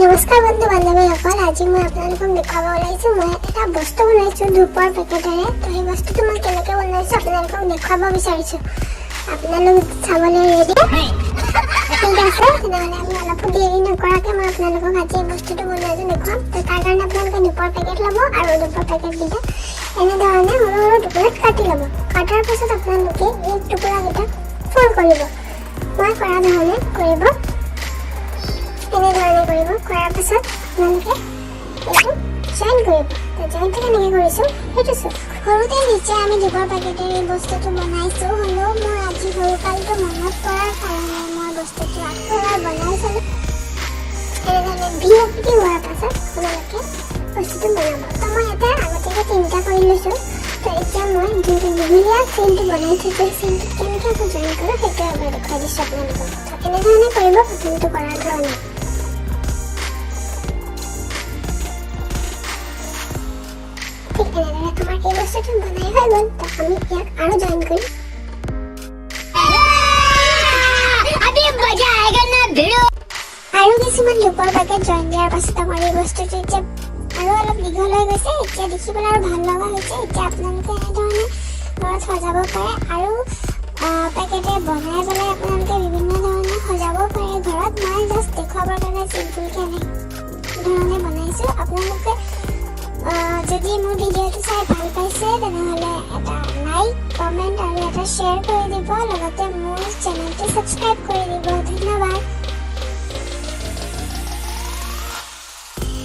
নমস্কাৰ বন্ধু বান্ধৱীসকল, আজি মই আপোনালোকক দেখাব ওলাইছোঁ। মই এটা বস্তু বনাইছোঁ ধূপৰ পেকেটেৰে। তো সেই বস্তুটো মই কেনেকৈ বনাইছোঁ আপোনালোকক দেখুৱাব বিচাৰিছোঁ। আপোনালোক চাবলৈ ৰেডি? ঠিক আছে, তেনেহ'লে আমি অলপ দেৰি নকৰাকৈ মই আপোনালোকক আজি এই বস্তুটো বনোৱাটো দেখুৱাম। তো তাৰ কাৰণে আপোনালোকে ধূপৰ পেকেট ল'ব আৰু ধূপৰ পেকেটকেইটা এনেধৰণে সৰু সৰু টুকুৰাত কাটি ল'ব। কটাৰ পাছত আপোনালোকে এই টুকুৰাকেইটা ফোল্ড কৰিব। মই কৰা ধৰণে কৰিব। এনেধৰণে কৰিব। কৰাৰ পাছত আপোনালোকে এইটো জইন কৰিব। তো জইনটো কেনেকৈ কৰিছোঁ সেইটো চাওক। সৰুতে নিচে আমি ধূপৰ পেকেটেৰে এই বস্তুটো বনাইছোঁ, হ'লেও মই আজি সৰুকালটো মনত পৰাৰ কাৰণে মই বস্তুটো আকৌ এবাৰ বনাই চালোঁ। এনেধৰণে ভি হোৱাৰ পাছত আপোনালোকে বস্তুটো বনাব। তো মই ইয়াতে আগতীয়াকৈ 3টা কৰি লৈছোঁ। তো এতিয়া মই যোনটো দীঘলীয়া চেইনটো বনাই থৈছোঁ, চেইনটো কেনেকৈ আকৌ জইন কৰোঁ সেইটো এবাৰ দেখুৱাই দিছোঁ আপোনালোকক। তো এনেধৰণে কৰিব প্ৰথমটো কৰাৰ ধৰণে। ঠিক এনেদৰে আমাৰ এই বস্তুটো বনাই হৈ গ'ল। তো আমি ইয়াক আৰু জইন কৰিম। আৰু কিছুমান ধূপৰ পেকেট জইন দিয়াৰ পাছত আমাৰ এই বস্তুটো এতিয়া আৰু অলপ দীঘল হৈ গৈছে। এতিয়া দেখিবলৈ আৰু ভাল লগা হৈছে। এতিয়া আপোনালোকে এনেধৰণে ঘৰত সজাব পাৰে আৰু পেকেটে বনাই পেলাই আপোনালোকে বিভিন্ন ধৰণে সজাব পাৰে ঘৰত। মই জাষ্ট দেখুৱাবৰ কাৰণে চিম্পুলকৈ এনেধৰণে বনাইছোঁ। আপোনালোকে যদি মোৰ ভিডিঅ'টো চাই ভাল পাইছে তেনেহ'লে এটা লাইক, কমেণ্ট আৰু এটা শ্বেয়াৰ কৰি দিব। লগতে মোৰ চেনেলটো ছাবস্ক্ৰাইব কৰি দিব। ধন্যবাদ।